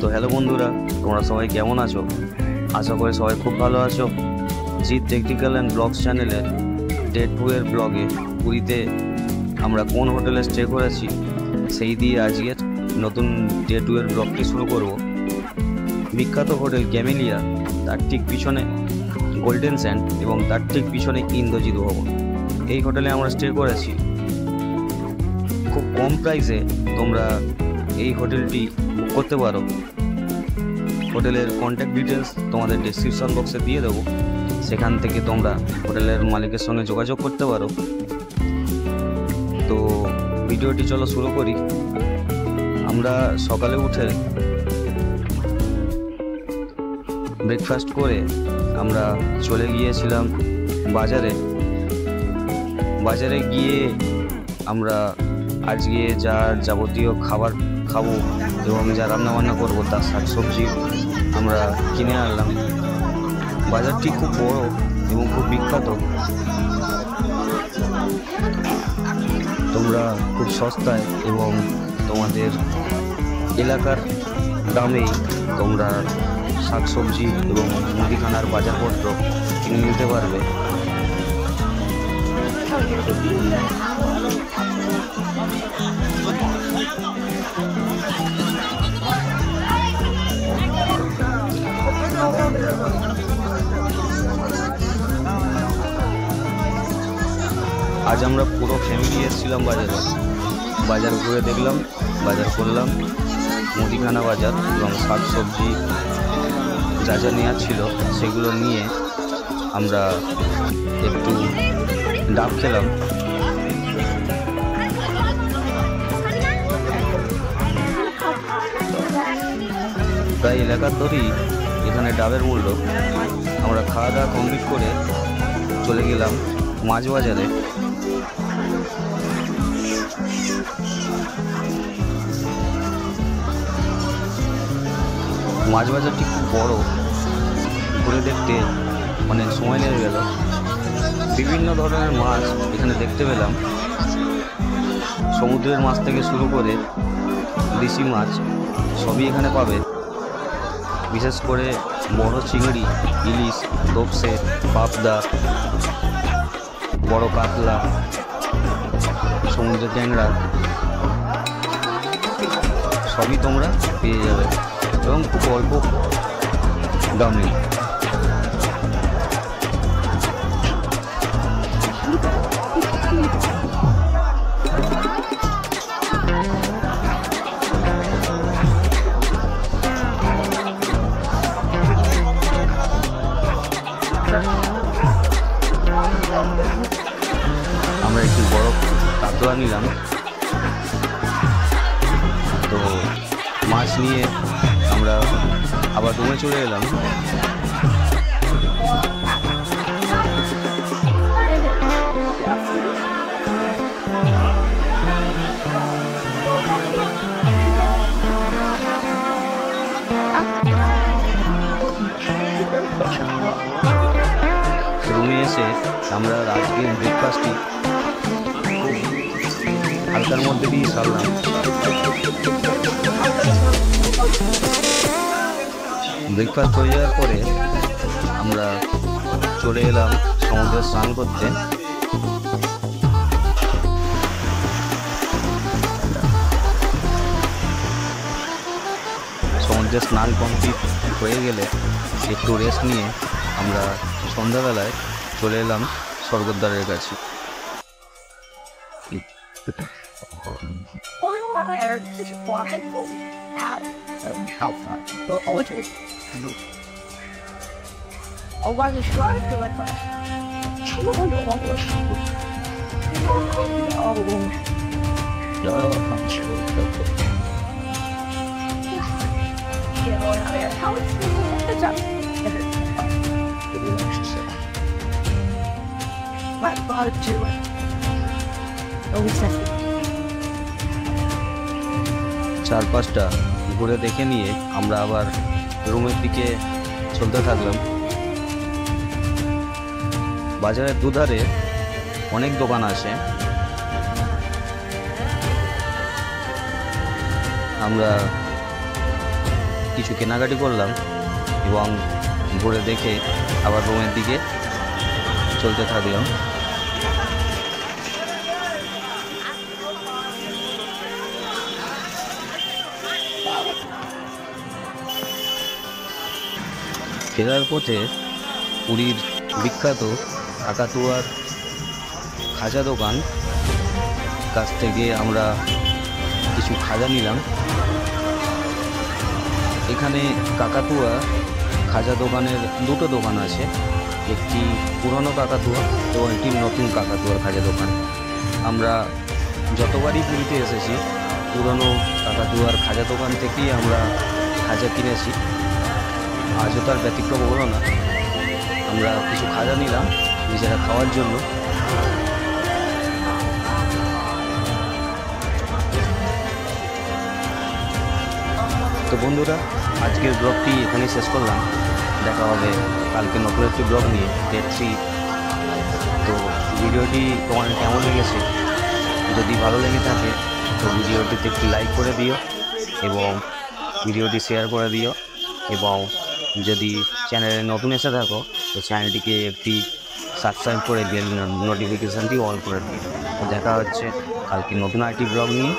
তো হ্যালো বন্ধুরা, তোমরা সবাই কেমন আছো? আশা করি সবাই খুব ভালো আছো। জিৎ টেকনিক্যাল অ্যান্ড ব্লগস চ্যানেলে ডে 2 এর ব্লগে পুরীতে আমরা কোন হোটেলে স্টে করেছি সেই দিয়ে আজকের নতুন ডে 2 এর ব্লগটি শুরু করব। বিখ্যাত হোটেল ক্যামেলিয়া, তার ঠিক পিছনে গোল্ডেন স্যান্ড এবং তার ঠিক পিছনে ইন্দ্রজিৎ ভবন। এই হোটেলে আমরা স্টে করেছি। খুব কম প্রাইসে তোমরা এই হোটেলটি বুক করতে পারো। হোটেলের কন্ট্যাক্ট ডিটেলস তোমাদের ডেসক্রিপশন বক্সে দিয়ে দেবো, সেখান থেকে তোমরা হোটেলের মালিকের সঙ্গে যোগাযোগ করতে পারো। তো ভিডিওটি চলো শুরু করি। আমরা সকালে উঠে ব্রেকফাস্ট করে আমরা চলে গিয়েছিলাম বাজারে গিয়ে আমরা আজকে যা যাবতীয় খাবার খাবো এবং যা রান্নাবান্না করবো তার শাকসবজি আমরা কিনে আনলাম। বাজারটি খুব বড় এবং খুব বিখ্যাত। তোমরা খুব সস্তায় এবং তোমাদের এলাকার দামেই তোমরা শাকসবজি এবং মুদিখানার বাজারপত্র কিনে নিতে পারবে। আজ আমরা পুরো ফ্যামিলি এসেছিলাম বাজার ঘুরে দেখলাম, বাজার করলাম, মুদিখানা বাজার এবং শাকসবজি যা যা নেওয়ার ছিল সেগুলো নিয়ে আমরা একটু ডাব খেলাম। প্রায় এলাকার ধরেই এখানে ডাবের মূল্য। আমরা খাওয়া দাওয়া কমপ্লিট করে চলে গেলাম মাছ বাজারে। মাছ বাজারটি খুব বড়, ঘুরে দেখতে অনেক সময় লেগে গেল। বিভিন্ন ধরনের মাছ এখানে দেখতে পেলাম। সমুদ্রের মাছ থেকে শুরু করে দেশি মাছ সবই এখানে পাবে। বিশেষ করে বড় চিংড়ি, ইলিশ, তোপসে, পাবদা, বড় কাতলা, সমুদ্রের ট্যাংরা সবই তোমরা পেয়ে যাবে এবং খুব অল্প দামে। আমরা একটু বড় কাতলা নিলাম। তো মাছ নিয়ে আমরা আবার রুমে চলে এলাম। রুমে এসে আমরা রাতের ব্রেকফাস্টটি হালকার মধ্যে দিয়ে সারলাম। ব্রেকফাস্ট হয়ে যাওয়ার পরে আমরা চলে এলাম সমুদ্রে স্নান করতে। সমুদ্রে স্নান কমপ্লিট হয়ে গেলে একটু রেস্ট নিয়ে আমরা সন্ধ্যাবেলায় চলে এলাম স্বর্গদ্বারের কাছে। চারপাশটা ঘুরে দেখে নিয়ে আমরা আবার রুমের দিকে চলতে থাকলাম। বাজারের দুধারে অনেক দোকান আছে। আমরা কিছু কেনাকাটি করলাম এবং ঘুরে দেখে আবার রুমের দিকে চলতে থাকলাম। ফেরার পথে পুরীর বিখ্যাত কাকাতুয়ার খাজা দোকান কাছ থেকে আমরা কিছু খাজা নিলাম। এখানে কাকাতুয়া খাজা দোকানের দুটো দোকান আছে, একটি পুরনো কাকাতুয়া এবং একটি নতুন কাকাতুয়ার খাজা দোকান। আমরা যতবারই পুরীতে এসেছি পুরনো কাকাতুয়ার খাজা দোকান থেকেই আমরা খাজা কিনেছি, আজও তার ব্যতিক্রম হলো না। আমরা কিছু খাজা নিলাম নিজেরা খাওয়ার জন্য। তো বন্ধুরা, আজকের ব্লগটি এখানেই শেষ করলাম। দেখা হবে কালকে নতুন একটি ব্লগ নিয়ে, ডে 3। তো ভিডিওটি তোমার কেমন লেগেছে? যদি ভালো লেগে থাকে তো ভিডিওটিতে একটি লাইক করে দিও এবং ভিডিওটি শেয়ার করে দিও, এবং যদি চ্যানেলে নতুন এসে থাকো তো চ্যানেলটিকে একটি সাবস্ক্রাইব করে বেল নোটিফিকেশানটি অন করে দিও। দেখা হচ্ছে কালকে নতুন আরেকটি ব্লগ নিয়ে।